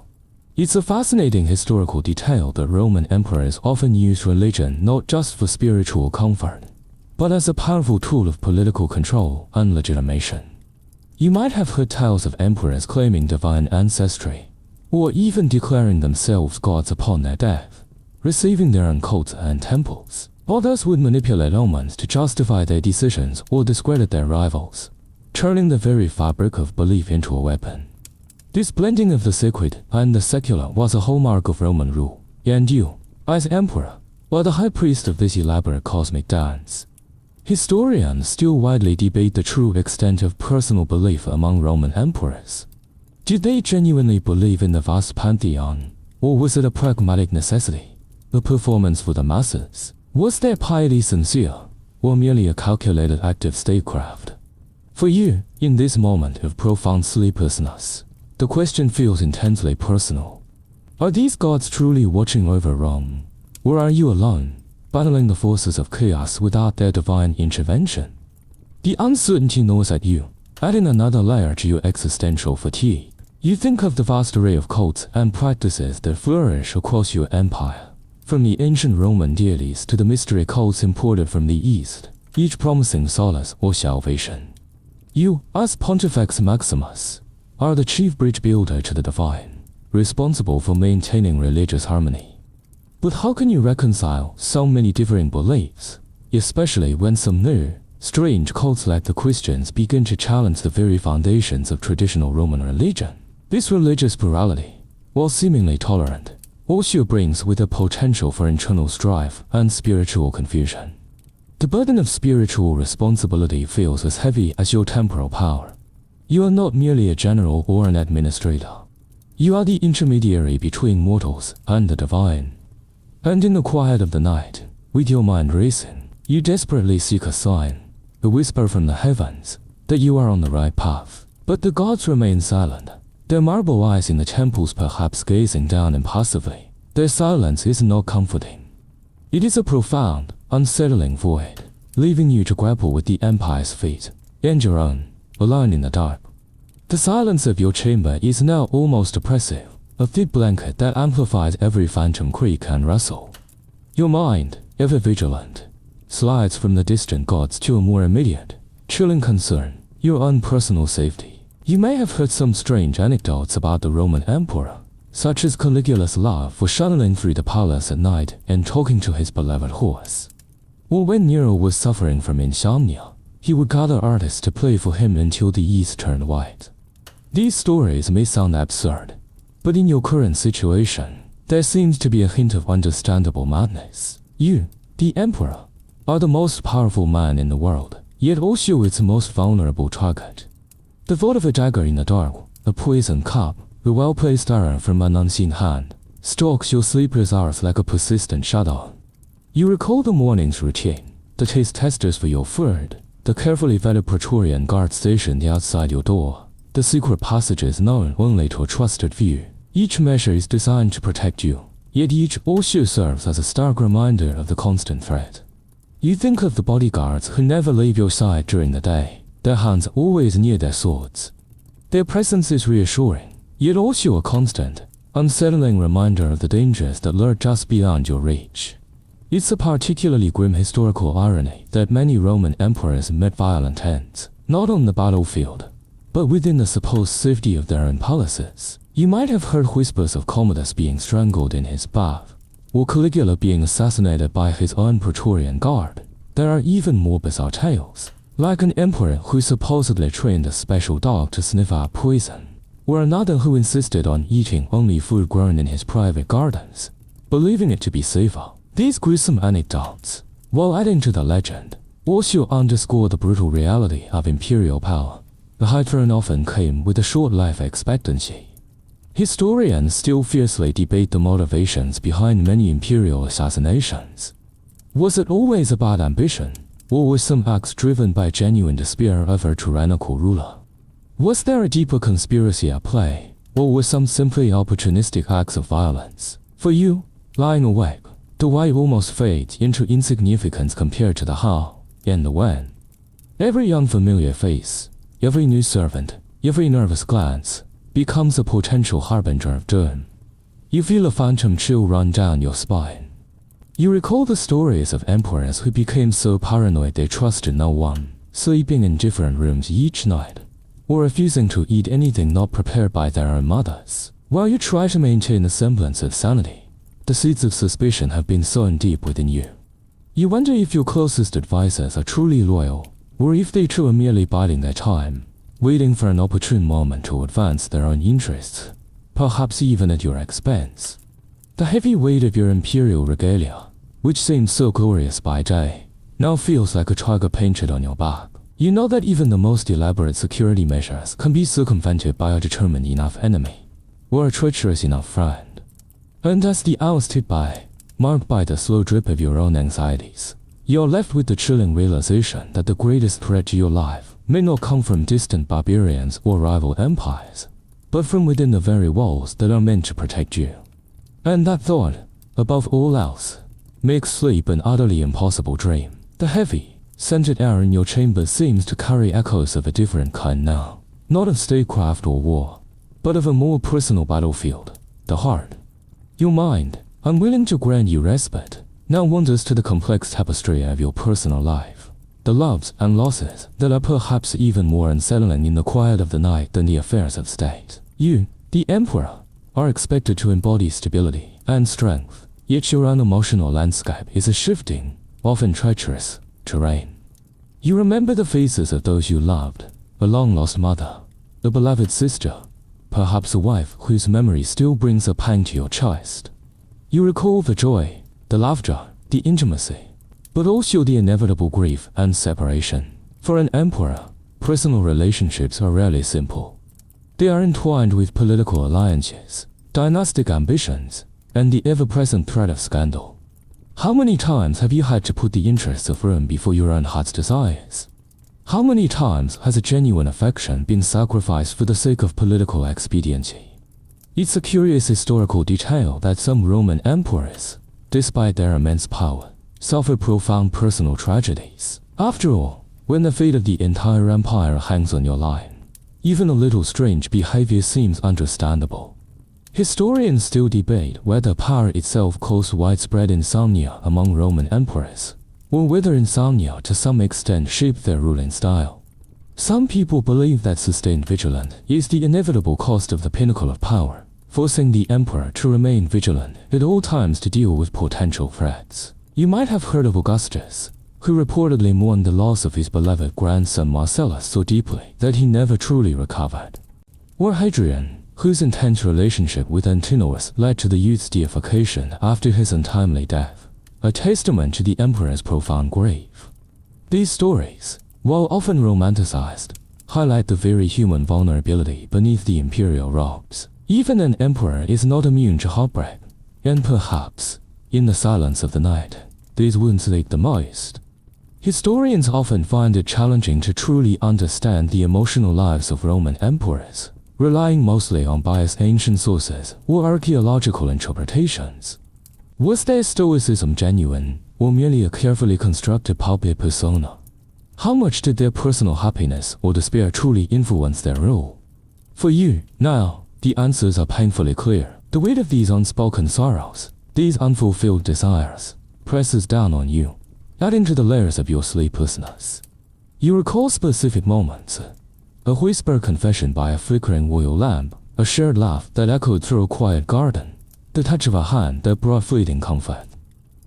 It's a fascinating historical detail that Roman emperors often used religion not just for spiritual comfort, but as a powerful tool of political control and legitimation. You might have heard tales of emperors claiming divine ancestry, or even declaring themselves gods upon their death, receiving their own cults and temples. Others would manipulate omens to justify their decisions or discredit their rivals, turning the very fabric of belief into a weapon. This blending of the sacred and the secular was a hallmark of Roman rule, and you, as emperor, were the high priest of this elaborate cosmic dance. Historians still widely debate the true extent of personal belief among Roman emperors. Did they genuinely believe in the vast pantheon, or was it a pragmatic necessity, a performance for the masses? Was their piety sincere, or merely a calculated act of statecraft? For you, in this moment of profound sleeplessness, the question feels intensely personal. Are these gods truly watching over Rome, or are you alone, battling the forces of chaos without their divine intervention? The uncertainty gnaws at you, adding another layer to your existential fatigue. You think of the vast array of cults and practices that flourish across your empire, from the ancient Roman deities to the mystery cults imported from the East, each promising solace or salvation. You, as Pontifex Maximus, are the chief bridge builder to the divine, responsible for maintaining religious harmony. But how can you reconcile so many differing beliefs, especially when some new, strange cults like the Christians begin to challenge the very foundations of traditional Roman religion? This religious plurality, while seemingly tolerant, also brings with it potential for internal strife and spiritual confusion. The burden of spiritual responsibility feels as heavy as your temporal power. You are not merely a general or an administrator. You are the intermediary between mortals and the divine. And in the quiet of the night, with your mind racing, you desperately seek a sign, a whisper from the heavens, that you are on the right path. But the gods remain silent, their marble eyes in the temples perhaps gazing down impassively. Their silence is not comforting. It is a profound, unsettling void, leaving you to grapple with the empire's fate, and your own, alone in the dark. The silence of your chamber is now almost oppressive, a thick blanket that amplifies every phantom creak and rustle. Your mind, ever vigilant, slides from the distant gods to a more immediate, chilling concern, your own personal safety. You may have heard some strange anecdotes about the Roman emperor, such as Caligula's love for shuttling through the palace at night and talking to his beloved horse. Or when Nero was suffering from insomnia, he would gather artists to play for him until the east turned white. These stories may sound absurd, but in your current situation, there seems to be a hint of understandable madness. You, the emperor, are the most powerful man in the world, yet also its most vulnerable target. The thought of a dagger in the dark, a poison cup, a well-placed arrow from an unseen hand, stalks your sleepless hours like a persistent shadow. You recall the morning's routine, the taste testers for your food, the carefully vetted Praetorian guard stationed outside your door, the secret passages known only to a trusted few. Each measure is designed to protect you, yet each also serves as a stark reminder of the constant threat. You think of the bodyguards who never leave your side during the day, their hands always near their swords. Their presence is reassuring, yet also a constant, unsettling reminder of the dangers that lurk just beyond your reach. It's a particularly grim historical irony that many Roman emperors met violent ends, not on the battlefield, but within the supposed safety of their own palaces. You might have heard whispers of Commodus being strangled in his bath, or Caligula being assassinated by his own Praetorian guard. There are even more bizarre tales, like an emperor who supposedly trained a special dog to sniff out poison, or another who insisted on eating only food grown in his private gardens, believing it to be safer. These gruesome anecdotes, while adding to the legend, also underscore the brutal reality of imperial power. The high throne often came with a short life expectancy. Historians still fiercely debate the motivations behind many imperial assassinations. Was it always about ambition, or were some acts driven by genuine despair of a tyrannical ruler? Was there a deeper conspiracy at play, or were some simply opportunistic acts of violence? For you, lying awake, the why almost fades into insignificance compared to the how and the when. Every unfamiliar face, every new servant, every nervous glance becomes a potential harbinger of doom. You feel a phantom chill run down your spine. You recall the stories of emperors who became so paranoid they trusted no one, sleeping in different rooms each night, or refusing to eat anything not prepared by their own mothers. While you try to maintain a semblance of sanity, the seeds of suspicion have been sown deep within you. You wonder if your closest advisors are truly loyal, or if they too are merely biding their time, waiting for an opportune moment to advance their own interests, perhaps even at your expense. The heavy weight of your imperial regalia, which seemed so glorious by day, now feels like a tiger painted on your back. You know that even the most elaborate security measures can be circumvented by a determined enough enemy, or a treacherous enough friend. And as the hours tick by, marked by the slow drip of your own anxieties, you're left with the chilling realization that the greatest threat to your life may not come from distant barbarians or rival empires, but from within the very walls that are meant to protect you. And that thought, above all else, makes sleep an utterly impossible dream. The heavy, scented air in your chamber seems to carry echoes of a different kind now, not of statecraft or war, but of a more personal battlefield, the heart. Your mind, unwilling to grant you respite, now wanders to the complex tapestry of your personal life, the loves and losses that are perhaps even more unsettling in the quiet of the night than the affairs of state. You, the emperor, are expected to embody stability and strength, yet your own emotional landscape is a shifting, often treacherous, terrain. You remember the faces of those you loved, a long-lost mother, a beloved sister, perhaps a wife whose memory still brings a pang to your chest. You recall the joy, the laughter, the intimacy, but also the inevitable grief and separation. For an emperor, personal relationships are rarely simple. They are entwined with political alliances, dynastic ambitions, and the ever-present threat of scandal. How many times have you had to put the interests of Rome before your own heart's desires? How many times has a genuine affection been sacrificed for the sake of political expediency? It's a curious historical detail that some Roman emperors, despite their immense power, suffer profound personal tragedies. After all, when the fate of the entire empire hangs on your line, even a little strange behavior seems understandable. Historians still debate whether power itself caused widespread insomnia among Roman emperors, or whether insomnia to some extent shaped their ruling style. Some people believe that sustained vigilance is the inevitable cost of the pinnacle of power, forcing the emperor to remain vigilant at all times to deal with potential threats. You might have heard of Augustus, who reportedly mourned the loss of his beloved grandson Marcellus so deeply that he never truly recovered. Or Hadrian, whose intense relationship with Antinous led to the youth's deification after his untimely death. a testament to the emperor's profound grief. These stories, while often romanticized, highlight the very human vulnerability beneath the imperial robes. Even an emperor is not immune to heartbreak, and perhaps, in the silence of the night, these wounds ache the most. Historians often find it challenging to truly understand the emotional lives of Roman emperors, relying mostly on biased ancient sources or archaeological interpretations. Was their stoicism genuine, or merely a carefully constructed public persona? How much did their personal happiness or despair truly influence their rule? For you, now, the answers are painfully clear. The weight of these unspoken sorrows, these unfulfilled desires, presses down on you, adding to the layers of your sleeplessness. You recall specific moments, a whispered confession by a flickering oil lamp, a shared laugh that echoed through a quiet garden, the touch of a hand that brought fleeting comfort.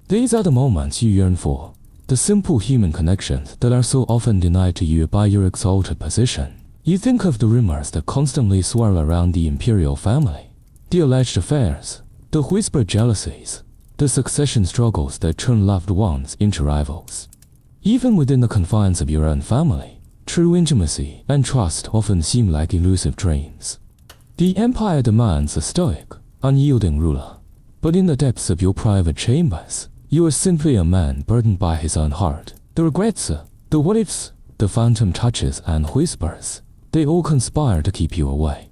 These are the moments you yearn for, the simple human connections that are so often denied to you by your exalted position. You think of the rumors that constantly swirl around the imperial family, the alleged affairs, the whispered jealousies, the succession struggles that turn loved ones into rivals. Even within the confines of your own family, true intimacy and trust often seem like elusive dreams. The empire demands a stoic, unyielding ruler, but in the depths of your private chambers, you are simply a man burdened by his own heart. The regrets, the what-ifs, the phantom touches and whispers, they all conspire to keep you awake.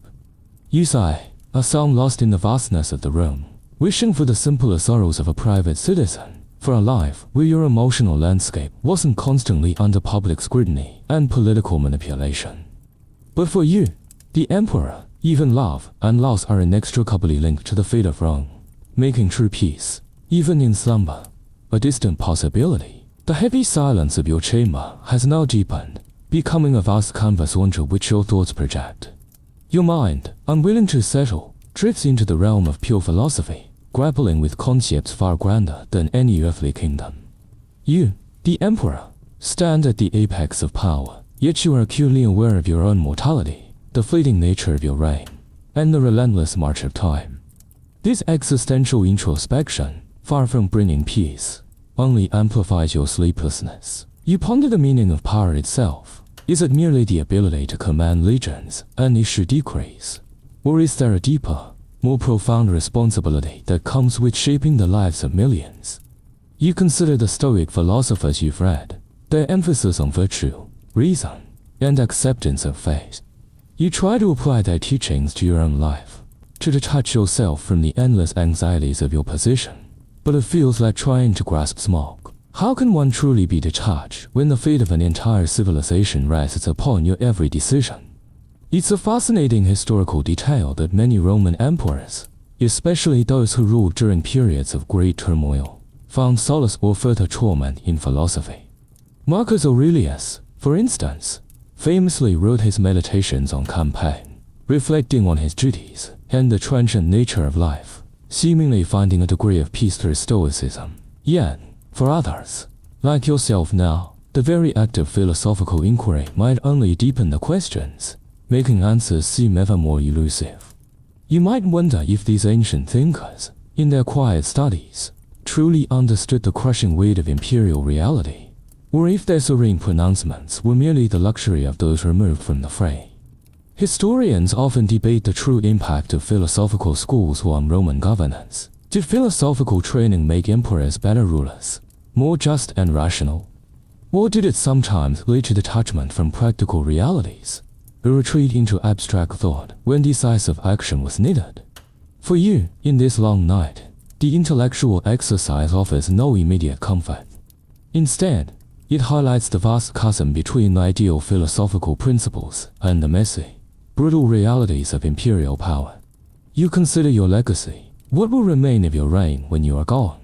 You sigh, a sound lost in the vastness of the room, wishing for the simpler sorrows of a private citizen, for a life where your emotional landscape wasn't constantly under public scrutiny and political manipulation. But for you, the emperor, even love and loss are inextricably linked to the fate of Rome, making true peace, even in slumber, a distant possibility. The heavy silence of your chamber has now deepened, becoming a vast canvas onto which your thoughts project. Your mind, unwilling to settle, drifts into the realm of pure philosophy, grappling with concepts far grander than any earthly kingdom. You, the emperor, stand at the apex of power, yet you are acutely aware of your own mortality, the fleeting nature of your reign, and the relentless march of time. This existential introspection, far from bringing peace, only amplifies your sleeplessness. You ponder the meaning of power itself. Is it merely the ability to command legions and issue decrees? Or is there a deeper, more profound responsibility that comes with shaping the lives of millions? You consider the Stoic philosophers you've read, their emphasis on virtue, reason, and acceptance of fate. You try to apply their teachings to your own life, to detach yourself from the endless anxieties of your position, but it feels like trying to grasp smoke. How can one truly be detached when the fate of an entire civilization rests upon your every decision? It's a fascinating historical detail that many Roman emperors, especially those who ruled during periods of great turmoil, found solace or further torment in philosophy. Marcus Aurelius, for instance, famously wrote his meditations on campaign, reflecting on his duties and the transient nature of life, seemingly finding a degree of peace through stoicism. Yet, for others, like yourself now, the very act of philosophical inquiry might only deepen the questions, making answers seem ever more elusive. You might wonder if these ancient thinkers, in their quiet studies, truly understood the crushing weight of imperial reality, or if their serene pronouncements were merely the luxury of those removed from the fray. Historians often debate the true impact of philosophical schools on Roman governance. Did philosophical training make emperors better rulers, more just and rational? Or did it sometimes lead to detachment from practical realities, a retreat into abstract thought when decisive action was needed? For you, in this long night, the intellectual exercise offers no immediate comfort. Instead, it highlights the vast chasm between ideal philosophical principles and the messy, brutal realities of imperial power. You consider your legacy. What will remain of your reign when you are gone?